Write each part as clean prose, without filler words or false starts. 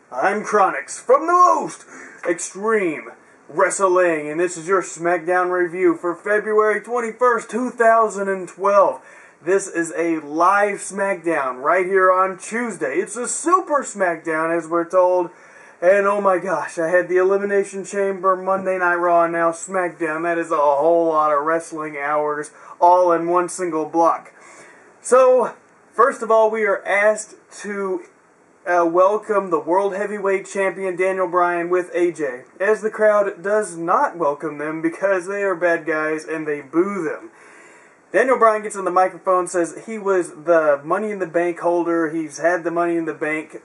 I'm Kronicz from the most extreme wrestling, and this is your Smackdown review for February 21st, 2012. This is a live Smackdown right here on Tuesday. It's a super Smackdown, as we're told. And oh my gosh, I had the Elimination Chamber, Monday Night Raw, and now Smackdown. That is a whole lot of wrestling hours, all in one single block. So, first of all, we are asked to welcome the World Heavyweight Champion Daniel Bryan with AJ, as the crowd does not welcome them because they are bad guys and they boo them. Daniel Bryan gets on the microphone, says he was the Money in the Bank holder, he's had the Money in the Bank,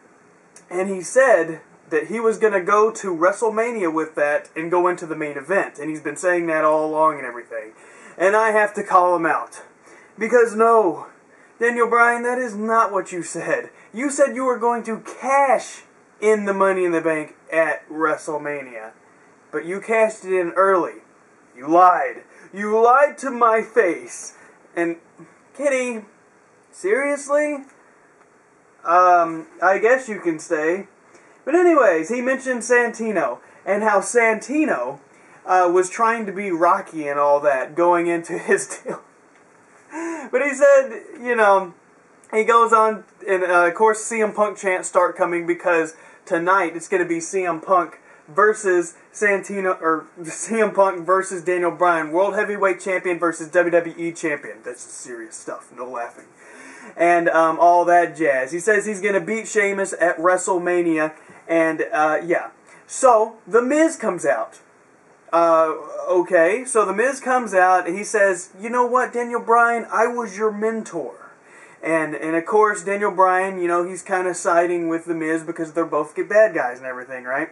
and he said that he was going to go to WrestleMania with that and go into the main event, and he's been saying that all along and everything. And I have to call him out, because no, Daniel Bryan, that is not what you said. You said you were going to cash in the Money in the Bank at WrestleMania. But you cashed it in early. You lied. You lied to my face. And, Kitty, seriously? I guess you can say. But anyways, he mentioned Santino, and how Santino was trying to be Rocky and all that, going into his deal. But he said, you know, he goes on, and of course CM Punk chants start coming because tonight it's going to be CM Punk versus Santino, or CM Punk versus Daniel Bryan, World Heavyweight Champion versus WWE Champion. That's serious stuff, no laughing. And all that jazz. He says he's going to beat Sheamus at WrestleMania, and yeah. So, The Miz comes out. Okay, so The Miz comes out, and he says, you know what, Daniel Bryan, I was your mentor. And of course, Daniel Bryan, you know, he's kind of siding with The Miz because they're both bad guys and everything, right?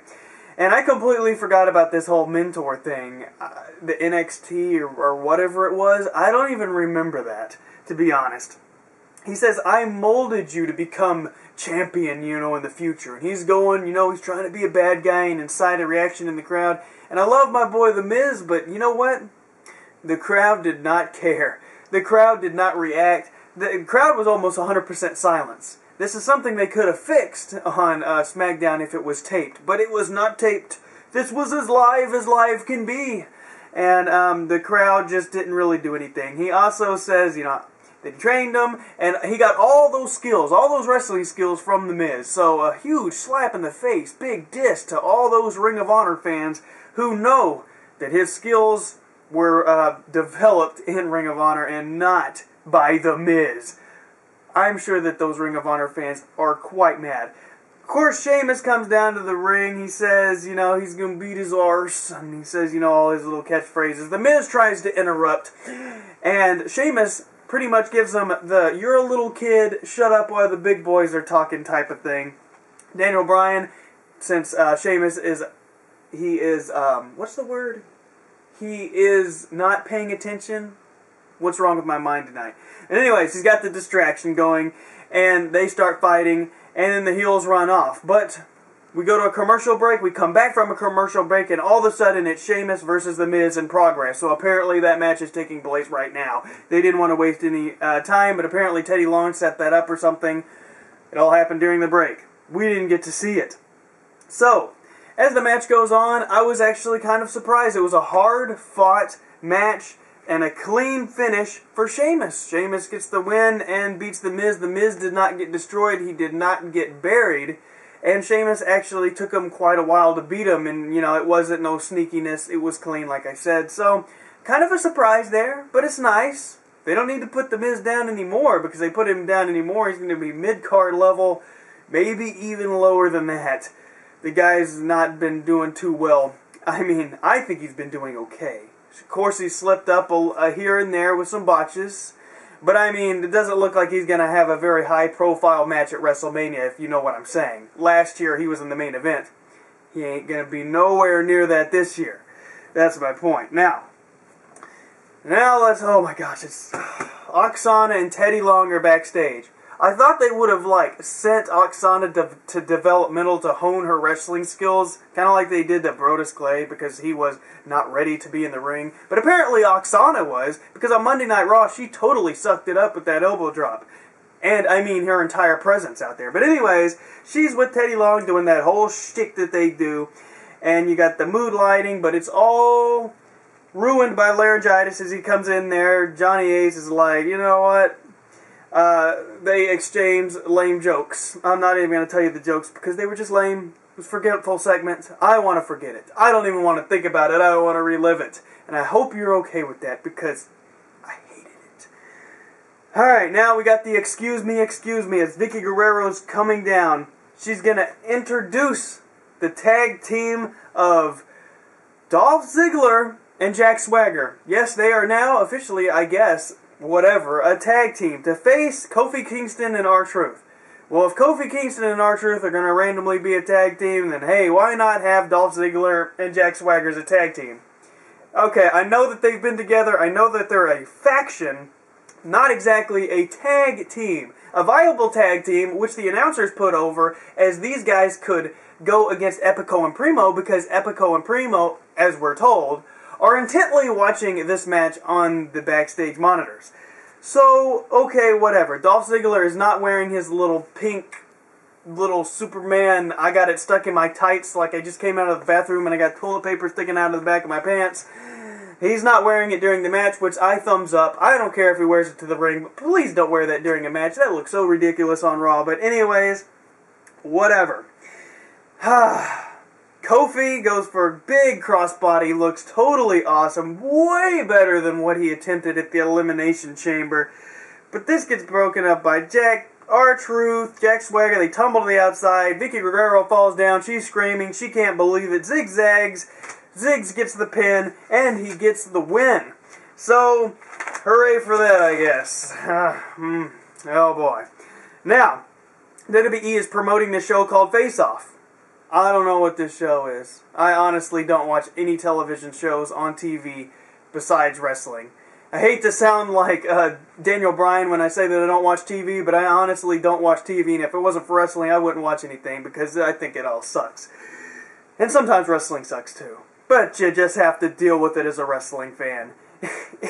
And I completely forgot about this whole mentor thing, the NXT or whatever it was. I don't even remember that, to be honest. He says, I molded you to become champion, you know, in the future. And he's going, you know, he's trying to be a bad guy and incite a reaction in the crowd. And I love my boy The Miz, but you know what? The crowd did not care. The crowd did not react. The crowd was almost 100% silence. This is something they could have fixed on Smackdown if it was taped. But it was not taped. This was as live can be. And the crowd just didn't really do anything. He also says, you know, they trained him, and he got all those skills, all those wrestling skills from The Miz. So a huge slap in the face, big diss to all those Ring of Honor fans who know that his skills were developed in Ring of Honor and not by The Miz. I'm sure that those Ring of Honor fans are quite mad. Of course, Sheamus comes down to the ring. He says, you know, he's going to beat his arse. And he says, you know, all his little catchphrases. The Miz tries to interrupt. And Sheamus pretty much gives him the, you're a little kid, shut up while the big boys are talking type of thing. Daniel Bryan, since Sheamus is, what's the word? He is not paying attention. What's wrong with my mind tonight? And anyways, he's got the distraction going, and they start fighting, and then the heels run off. But we go to a commercial break, we come back from a commercial break, and all of a sudden it's Sheamus versus The Miz in progress. So apparently that match is taking place right now. They didn't want to waste any time, but apparently Teddy Long set that up or something. It all happened during the break. We didn't get to see it. So, as the match goes on, I was actually kind of surprised. It was a hard-fought match and a clean finish for Sheamus. Sheamus gets the win and beats The Miz. The Miz did not get destroyed. He did not get buried. And Sheamus actually took him quite a while to beat him. And, you know, it wasn't no sneakiness. It was clean, like I said. So, kind of a surprise there, but it's nice. They don't need to put The Miz down anymore, because they put him down anymore, he's going to be mid-card level, maybe even lower than that. The guy's not been doing too well. I mean, I think he's been doing okay. Of course, he slipped up here and there with some botches. But, I mean, it doesn't look like he's going to have a very high-profile match at WrestleMania, if you know what I'm saying. Last year, he was in the main event. He ain't going to be nowhere near that this year. That's my point. Now let's, oh my gosh, it's Oksana and Teddy Long are backstage. I thought they would have, like, sent Oksana to developmental to hone her wrestling skills, kind of like they did to Brodus Clay, because he was not ready to be in the ring. But apparently Oksana was, because on Monday Night Raw, she totally sucked it up with that elbow drop. And I mean her entire presence out there. But anyways, she's with Teddy Long doing that whole shtick that they do. And you got the mood lighting, but it's all ruined by laryngitis as he comes in there. Johnny Ace is like, you know what? They exchange lame jokes. I'm not even going to tell you the jokes because they were just lame. It was forgetful segments. I want to forget it. I don't even want to think about it. I don't want to relive it. And I hope you're okay with that because I hated it. Alright, now we got the excuse me as Vicky Guerrero's coming down. She's going to introduce the tag team of Dolph Ziggler and Jack Swagger. Yes, they are now officially, I guess, whatever, a tag team to face Kofi Kingston and R-Truth. Well, if Kofi Kingston and R-Truth are going to randomly be a tag team, then hey, why not have Dolph Ziggler and Jack Swagger as a tag team? Okay, I know that they've been together. I know that they're a faction, not exactly a tag team. A viable tag team, which the announcers put over as these guys could go against Epico and Primo because Epico and Primo, as we're told, are intently watching this match on the backstage monitors. So, okay, whatever. Dolph Ziggler is not wearing his little pink, little Superman, I got it stuck in my tights like I just came out of the bathroom and I got toilet paper sticking out of the back of my pants. He's not wearing it during the match, which I thumbs up. I don't care if he wears it to the ring, but please don't wear that during a match. That looks so ridiculous on Raw. But anyways, whatever. Kofi goes for a big crossbody, looks totally awesome, way better than what he attempted at the Elimination Chamber. But this gets broken up by R-Truth, Jack Swagger, they tumble to the outside, Vicky Guerrero falls down, she's screaming, she can't believe it, zigzags, Ziggs gets the pin, and he gets the win. So, hooray for that, I guess. Oh boy. Now, WWE is promoting this show called Face Off. I don't know what this show is. I honestly don't watch any television shows on TV besides wrestling. I hate to sound like Daniel Bryan when I say that I don't watch TV, but I honestly don't watch TV, and if it wasn't for wrestling, I wouldn't watch anything, because I think it all sucks. And sometimes wrestling sucks too. But you just have to deal with it as a wrestling fan.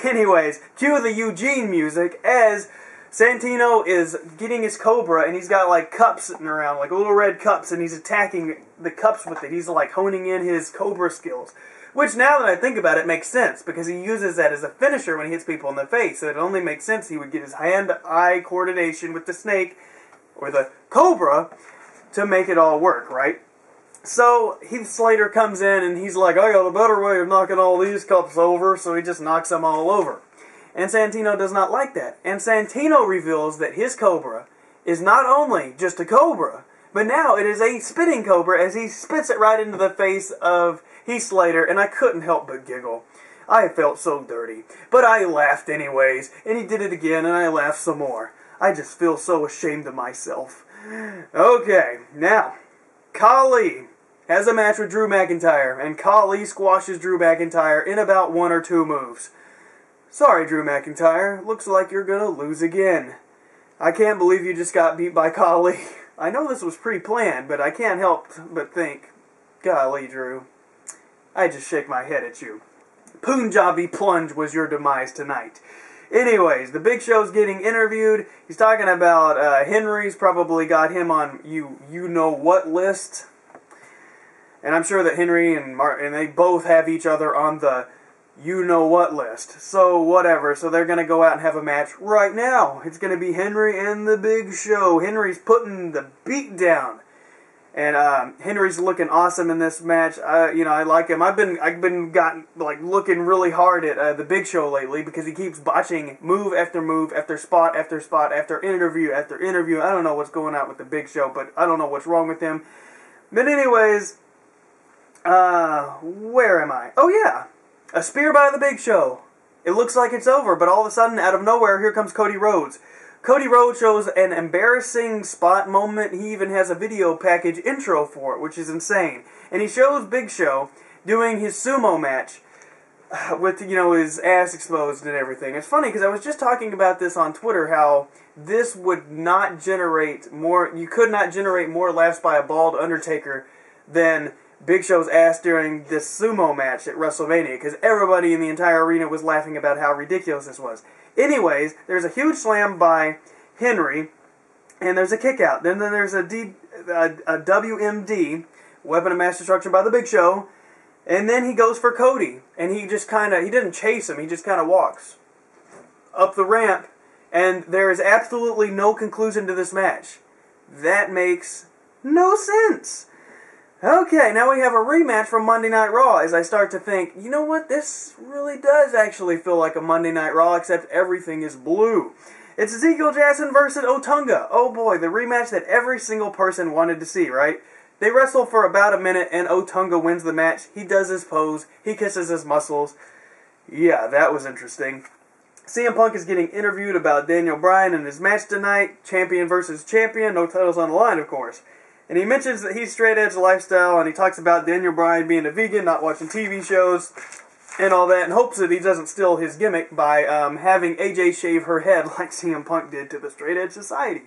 Anyways, cue the Eugene music as Santino is getting his Cobra, and he's got like cups sitting around, like little red cups, and he's attacking the cups with it. He's like honing in his Cobra skills. Which, now that I think about it, makes sense, because he uses that as a finisher when he hits people in the face. So it only makes sense he would get his hand-eye coordination with the snake, or the Cobra, to make it all work, right? So, Heath Slater comes in, and he's like, I got a better way of knocking all these cups over, so he just knocks them all over. And Santino does not like that. And Santino reveals that his Cobra is not only just a Cobra, but now it is a spitting Cobra, as he spits it right into the face of Heath Slater, and I couldn't help but giggle. I felt so dirty. But I laughed anyways, and he did it again, and I laughed some more. I just feel so ashamed of myself. Okay, now, Khali has a match with Drew McIntyre, and Khali squashes Drew McIntyre in about 1 or 2 moves. Sorry, Drew McIntyre. Looks like you're gonna lose again. I can't believe you just got beat by Khali. I know this was pre-planned, but I can't help but think, golly, Drew. I just shake my head at you. Punjabi plunge was your demise tonight. Anyways, the Big Show's getting interviewed. He's talking about Henry's probably got him on you-know-what list. And I'm sure that Henry and Martin, they both have each other on the you-know-what list. So, whatever. So they're going to go out and have a match right now. It's going to be Henry and the Big Show. Henry's putting the beat down. And Henry's looking awesome in this match. I like him. I've been looking really hard at the Big Show lately because he keeps botching move after spot after spot after interview after interview. I don't know what's going on with the Big Show, but I don't know what's wrong with him. But anyways, where am I? Oh yeah, a spear by the Big Show. It looks like it's over, but all of a sudden, out of nowhere, here comes Cody Rhodes. Cody Rhodes shows an embarrassing spot moment. He even has a video package intro for it, which is insane. And he shows Big Show doing his sumo match with, his ass exposed and everything. It's funny because I was just talking about this on Twitter, how this would not generate more, you could not generate more laughs by a bald Undertaker than Big Show's ass during this sumo match at WrestleMania, because everybody in the entire arena was laughing about how ridiculous this was. Anyways, there's a huge slam by Henry, and there's a kick out. Then there's a WMD, weapon of mass destruction by the Big Show, and then he goes for Cody, and he just kind of, he didn't chase him, he just kind of walks up the ramp, and there is absolutely no conclusion to this match. That makes no sense. Okay, now we have a rematch from Monday Night Raw, as I start to think, you know what, this really does actually feel like a Monday Night Raw, except everything is blue. It's Ezekiel Jackson versus Otunga. Oh boy, the rematch that every single person wanted to see, right? They wrestle for about a minute, and Otunga wins the match. He does his pose, he kisses his muscles. Yeah, that was interesting. CM Punk is getting interviewed about Daniel Bryan and his match tonight, champion versus champion, no titles on the line, of course. And he mentions that he's straight edge lifestyle, and he talks about Daniel Bryan being a vegan, not watching TV shows, and all that, and hopes that he doesn't steal his gimmick by having AJ shave her head like CM Punk did to the Straight Edge Society.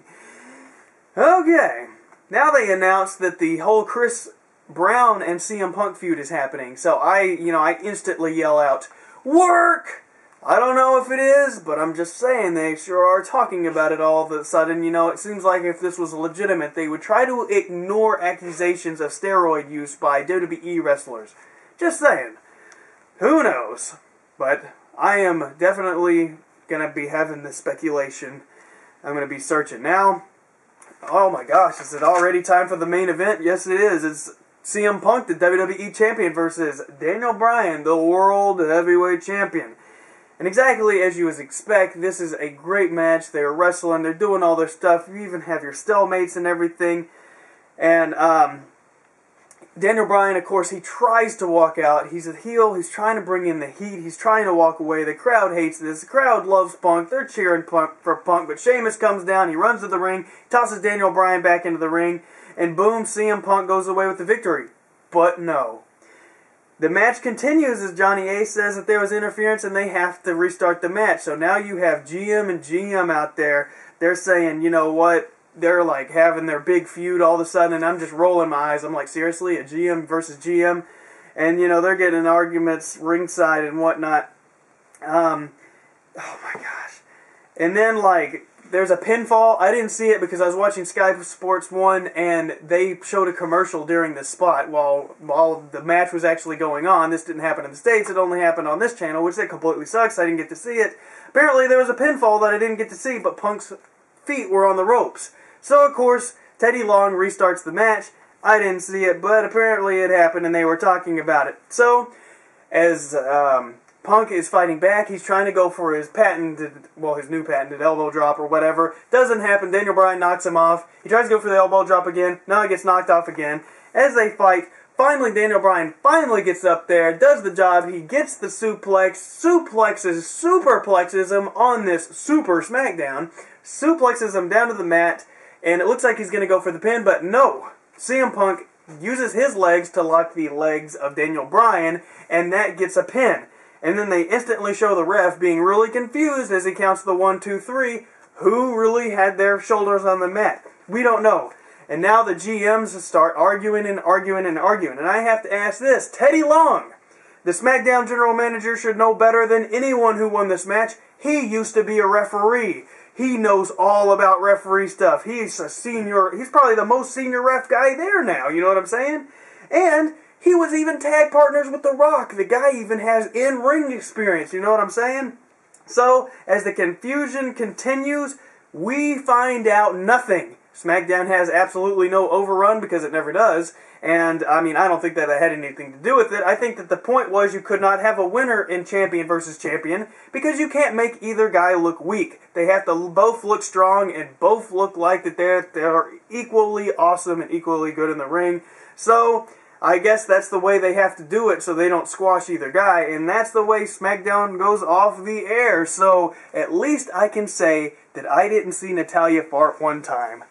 Okay, now they announced that the whole Chris Brown and CM Punk feud is happening, so I instantly yell out, "Work!" I don't know if it is, but I'm just saying they sure are talking about it all of a sudden. It seems like if this was legitimate, they would try to ignore accusations of steroid use by WWE wrestlers. Just saying. Who knows? But I am definitely going to be having this speculation. I'm going to be searching. Now, oh my gosh, is it already time for the main event? Yes, it is. It's CM Punk, the WWE Champion, versus Daniel Bryan, the World Heavyweight Champion. And exactly as you would expect, this is a great match. They're wrestling, they're doing all their stuff. You even have your stalemates and everything. And Daniel Bryan, of course, he tries to walk out. He's a heel. He's trying to bring in the heat. He's trying to walk away. The crowd hates this. The crowd loves Punk. They're cheering for Punk. But Sheamus comes down. He runs to the ring, tosses Daniel Bryan back into the ring, and boom, CM Punk goes away with the victory. But no. The match continues as Johnny Ace says that there was interference and they have to restart the match. So now you have GM and GM out there. They're saying, you know what? They're like having their big feud all of a sudden, and I'm just rolling my eyes. I'm like, seriously? A GM versus GM? And, they're getting arguments ringside and whatnot. Oh my gosh. And then, there's a pinfall. I didn't see it because I was watching Sky Sports 1, and they showed a commercial during this spot while the match was actually going on. This didn't happen in the States. It only happened on this channel, which completely sucks. I didn't get to see it. Apparently, there was a pinfall that I didn't get to see, but Punk's feet were on the ropes. So, of course, Teddy Long restarts the match. I didn't see it, but apparently it happened, and they were talking about it. So, as Punk is fighting back, he's trying to go for his his new patented elbow drop or whatever. Doesn't happen. Daniel Bryan knocks him off. He tries to go for the elbow drop again. Now he gets knocked off again. As they fight, finally Daniel Bryan gets up there, does the job. He gets the superplexes him on this Super Smackdown, suplexes him down to the mat, and it looks like he's going to go for the pin, but no. CM Punk uses his legs to lock the legs of Daniel Bryan, and that gets a pin. And then they instantly show the ref being really confused as he counts the 1, 2, 3. Who really had their shoulders on the mat? We don't know. And now the GMs start arguing and arguing and arguing. And I have to ask this. Teddy Long, the SmackDown general manager, should know better than anyone who won this match. He used to be a referee. He knows all about referee stuff. He's probably the most senior ref guy there now. You know what I'm saying? And he was even tag partners with The Rock. The guy even has in-ring experience. You know what I'm saying? So, as the confusion continues, we find out nothing. SmackDown has absolutely no overrun because it never does. And, I don't think that had anything to do with it. I think that the point was you could not have a winner in champion versus champion because you can't make either guy look weak. They have to both look strong and both look like that they're equally awesome and equally good in the ring. So, I guess that's the way they have to do it so they don't squash either guy, and that's the way SmackDown goes off the air. So at least I can say that I didn't see Natalya fart one time.